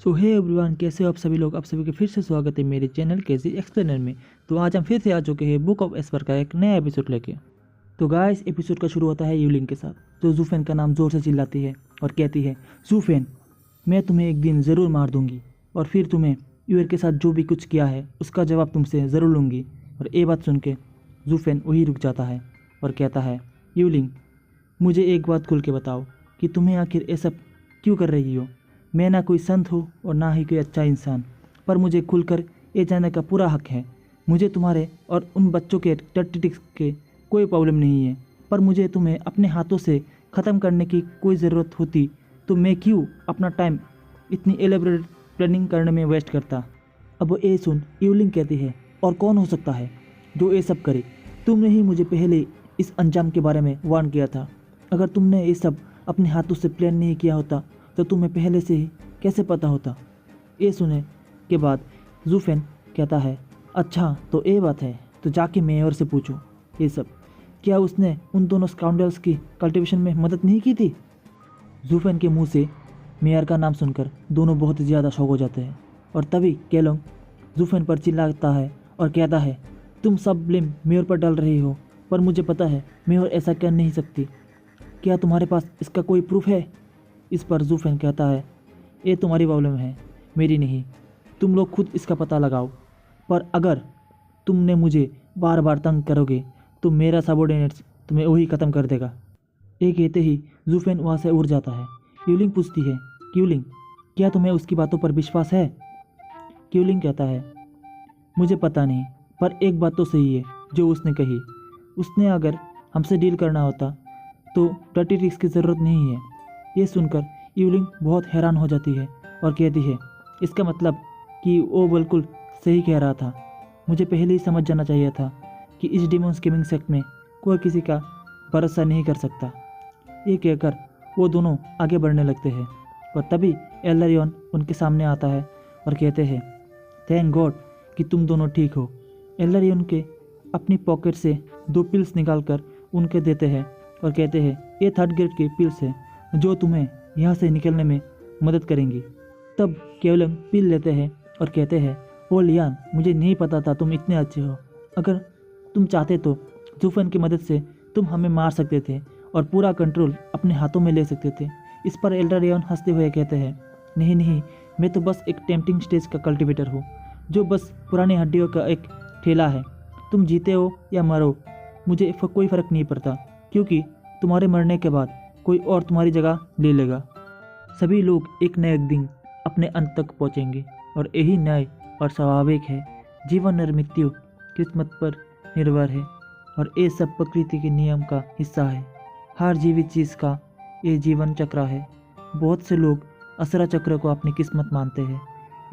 सो hey everyone, कैसे हो आप सभी लोग। आप सभी का फिर से स्वागत है मेरे चैनल केजी एक्सप्लेनर में। तो आज हम फिर से आ चुके हैं बुक ऑफ एस्पर का एक नया एपिसोड लेके। तो गाइस, एपिसोड का शुरू होता है यूलिंग के साथ, जो जूफेन का नाम जोर से चिल्लाती है और कहती है, जूफेन, मैं तुम्हें एक दिन ज़रूर मार दूंगी और फिर तुम्हें यूर के साथ जो भी कुछ किया है उसका जवाब तुमसे ज़रूर लूँगी। और ये बात सुन के जूफेन वही रुक जाता है और कहता है, यूलिंग, मुझे एक बात खुल के बताओ कि तुम्हें आखिर ये सब क्यों कर रही हो। मैं ना कोई संत हूँ और ना ही कोई अच्छा इंसान, पर मुझे खुलकर ये जानने का पूरा हक है। मुझे तुम्हारे और उन बच्चों के टट्टी टिक्स के कोई प्रॉब्लम नहीं है, पर मुझे तुम्हें अपने हाथों से ख़त्म करने की कोई ज़रूरत होती तो मैं क्यों अपना टाइम इतनी एलेबरेट प्लानिंग करने में वेस्ट करता। अब वो ये सुन यूलिंग कहती है, और कौन हो सकता है जो ये सब करे। तुमने ही मुझे पहले इस अंजाम के बारे में वार्न किया था। अगर तुमने ये सब अपने हाथों से प्लान नहीं किया होता तो तुम्हें पहले से ही कैसे पता होता। ये सुने के बाद जूफेन कहता है, अच्छा तो ये बात है, तो जाके मेयर से पूछो ये सब। क्या उसने उन दोनों स्काउंडल्स की कल्टीवेशन में मदद नहीं की थी। जूफेन के मुंह से मेयर का नाम सुनकर दोनों बहुत ही ज़्यादा शॉक हो जाते हैं और तभी केलोंग जूफेन पर चिल्लाता है और कहता है, तुम सब ब्लेम मेयर पर डाल रही हो, पर मुझे पता है मेयर ऐसा कर नहीं सकती। क्या तुम्हारे पास इसका कोई प्रूफ है। इस पर जूफेन कहता है, ये तुम्हारी प्रॉब्लम है, मेरी नहीं। तुम लोग खुद इसका पता लगाओ, पर अगर तुमने मुझे बार बार तंग करोगे तो मेरा सबॉर्डिनेट्स तुम्हें वही ख़त्म कर देगा। ये कहते ही जूफेन वहाँ से उड़ जाता है। यूलिंग पूछती है, क्यूलिंग, क्या तुम्हें उसकी बातों पर विश्वास है। क्यूलिंग कहता है, मुझे पता नहीं, पर एक बात तो सही है जो उसने कही। उसने अगर हमसे डील करना होता तो डर्टी ट्रिक्स की ज़रूरत नहीं है। ये सुनकर यूलिंग बहुत हैरान हो जाती है और कहती है, इसका मतलब कि वो बिल्कुल सही कह रहा था। मुझे पहले ही समझ जाना चाहिए था कि इस डिमोन स्कीमिंग सेक्ट में कोई किसी का भरोसा नहीं कर सकता। ये कहकर वो दोनों आगे बढ़ने लगते हैं और तभी एल्लारियन उनके सामने आता है और कहते हैं, थैंक गॉड कि तुम दोनों ठीक हो। एल्लारियन के अपनी पॉकेट से 2 पिल्स निकालकर उनके देते हैं और कहते हैं, ये 3rd ग्रेड की पिल्स है जो तुम्हें यहाँ से निकलने में मदद करेंगी। तब केवलम पिल लेते हैं और कहते हैं, ओ लियान, मुझे नहीं पता था तुम इतने अच्छे हो। अगर तुम चाहते तो जूफेन की मदद से तुम हमें मार सकते थे और पूरा कंट्रोल अपने हाथों में ले सकते थे। इस पर एल्डरियन हंसते हुए कहते हैं, नहीं नहीं, मैं तो बस एक टेम्पटिंग स्टेज का कल्टिवेटर हूँ जो बस पुरानी हड्डियों का एक ठेला है। तुम जीते हो या मरो मुझे कोई फ़र्क नहीं पड़ता, क्योंकि तुम्हारे मरने के बाद कोई और तुम्हारी जगह ले लेगा। सभी लोग एक न एक दिन अपने अंत तक पहुँचेंगे और यही न्याय और स्वाभाविक है। जीवन और मृत्यु किस्मत पर निर्भर है और ये सब प्रकृति के नियम का हिस्सा है। हर जीवित चीज़ का ये जीवन चक्र है। बहुत से लोग असरा चक्र को अपनी किस्मत मानते हैं।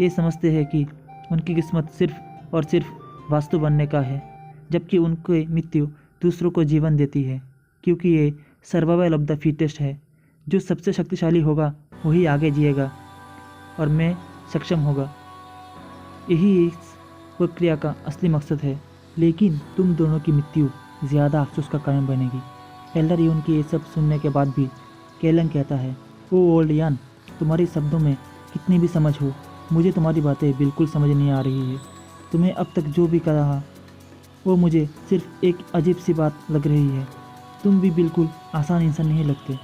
ये समझते हैं कि उनकी किस्मत सिर्फ और सिर्फ वास्तु बनने का है, जबकि उनकी मृत्यु दूसरों को जीवन देती है, क्योंकि ये सर्वाइवल ऑफ द फिटेस्ट है। जो सबसे शक्तिशाली होगा वही आगे जिएगा और मैं सक्षम होगा। यही इस प्रक्रिया का असली मकसद है, लेकिन तुम दोनों की मृत्यु ज़्यादा अफसोस का कारण बनेगी। एल्डरियन की ये सब सुनने के बाद भी केलन कहता है, ओ ओल्ड यान, तुम्हारे शब्दों में कितनी भी समझ हो, मुझे तुम्हारी बातें बिल्कुल समझ नहीं आ रही है। तुम्हें अब तक जो भी कहा वो मुझे सिर्फ एक अजीब सी बात लग रही है। तुम भी बिल्कुल आसान इंसान नहीं लगते।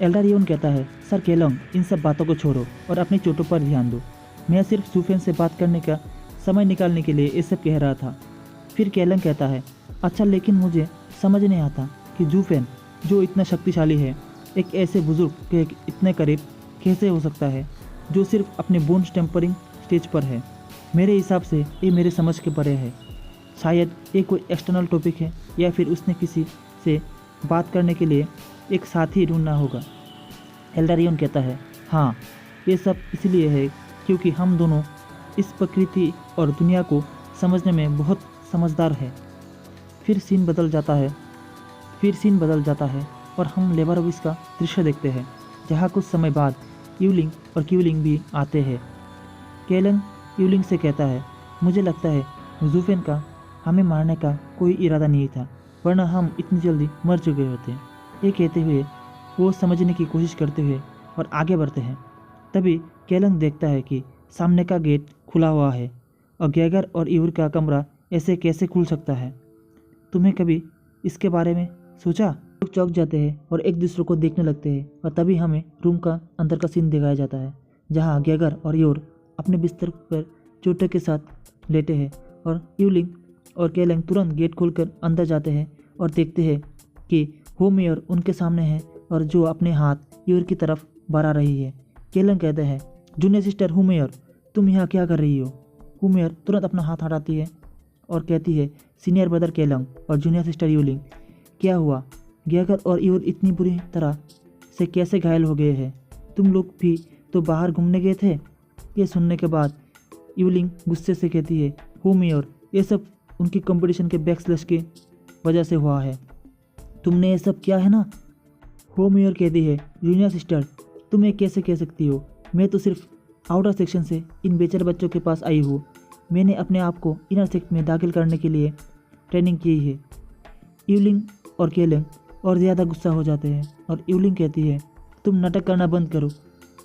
एल्डरियन कहता है, सर केलोंग, इन सब बातों को छोड़ो और अपनी चोटों पर ध्यान दो। मैं सिर्फ जूफेन से बात करने का समय निकालने के लिए ये सब कह रहा था। फिर केलोंग कहता है, अच्छा, लेकिन मुझे समझ नहीं आता कि जूफेन जो इतना शक्तिशाली है एक ऐसे बुजुर्ग के इतने करीब कैसे हो सकता है जो सिर्फ अपने बोन्स टेम्परिंग स्टेज पर है। मेरे हिसाब से ये मेरे समझ के परे है। शायद ये कोई एक्सटर्नल टॉपिक है या फिर उसने किसी से बात करने के लिए एक साथी ढूंढना होगा। एल्डरियन कहता है, हाँ, ये सब इसलिए है क्योंकि हम दोनों इस प्रकृति और दुनिया को समझने में बहुत समझदार है। फिर सीन बदल जाता है और हम लेबरविस का दृश्य देखते हैं, जहाँ कुछ समय बाद यूलिंग और क्यूलिंग भी आते हैं। केलन यूलिंग से कहता है, मुझे लगता है जूफेन का हमें मारने का कोई इरादा नहीं था, वरना हम इतनी जल्दी मर चुके होते। ये कहते हुए वो समझने की कोशिश करते हुए और आगे बढ़ते हैं। तभी केलंग देखता है कि सामने का गेट खुला हुआ है और गैगर और ईवर का कमरा ऐसे कैसे खुल सकता है। तुम्हें कभी इसके बारे में सोचा? लोग चौंक जाते हैं और एक दूसरे को देखने लगते हैं और तभी हमें रूम का अंदर का सीन दिखाया जाता है जहाँ गैगर और ईवर अपने बिस्तर पर चोटे के साथ लेटे हैं और यूलिंग और केलंग तुरंत गेट खोलकर अंदर जाते हैं और देखते हैं कि होमेयर उनके सामने है और जो अपने हाथ ईवर की तरफ बढ़ा रही है। केलंग कहते हैं, जूनियर सिस्टर होमेयर, तुम यहाँ क्या कर रही हो? होमेयर तुरंत अपना हाथ हटाती है और कहती है, सीनियर ब्रदर केलंग और जूनियर सिस्टर यूलिंग, क्या हुआ? गैगर और ईवर इतनी बुरी तरह से कैसे घायल हो गए हैं? तुम लोग भी तो बाहर घूमने गए थे। ये सुनने के बाद यूलिंग गुस्से से कहती है, होमेयर, ये सब उनकी कंपटीशन के बैकस्लैश की वजह से हुआ है। तुमने ये सब किया है ना? होमेयर कहती है, जूनियर सिस्टर, तुम ये कैसे कह सकती हो? मैं तो सिर्फ आउटर सेक्शन से इन बेचारे बच्चों के पास आई हूँ। मैंने अपने आप को इनर सेक्ट में दाखिल करने के लिए ट्रेनिंग की है। यूलिंग और केलंग और ज़्यादा गुस्सा हो जाते हैं और यूलिंग कहती है, तुम नाटक करना बंद करो।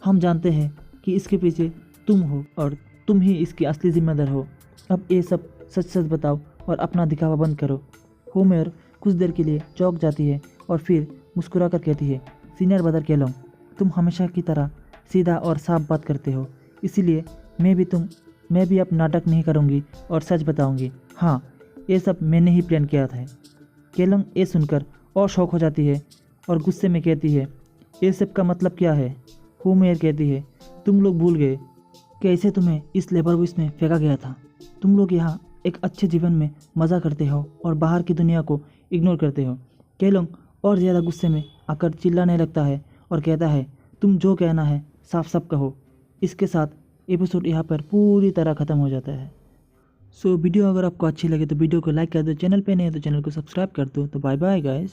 हम जानते हैं कि इसके पीछे तुम हो और तुम ही इसकी असली जिम्मेदार हो। अब ये सब सच सच बताओ और अपना दिखावा बंद करो। होमेयर कुछ देर के लिए चौंक जाती है और फिर मुस्कुरा कर कहती है, सीनियर ब्रदर केलंग, तुम हमेशा की तरह सीधा और साफ बात करते हो, इसीलिए मैं भी अब नाटक नहीं करूँगी और सच बताऊँगी। हाँ, ये सब मैंने ही प्लान किया था। केलंग ये सुनकर और शौक हो जाती है और गुस्से में कहती है, ये सब का मतलब क्या है? होमेयर कहती है, तुम लोग भूल गए कैसे तुम्हें इस लेबर बॉक्स में फेंका गया था। तुम लोग यहाँ एक अच्छे जीवन में मज़ा करते हो और बाहर की दुनिया को इग्नोर करते हो। केलंग और ज़्यादा गुस्से में आकर चिल्लाने लगता है और कहता है, तुम जो कहना है साफ साफ कहो। इसके साथ एपिसोड यहाँ पर पूरी तरह ख़त्म हो जाता है। वीडियो अगर आपको अच्छी लगे तो वीडियो को लाइक कर दो, चैनल पे नहीं है तो चैनल को सब्सक्राइब कर दो। तो बाय बाय गाइस।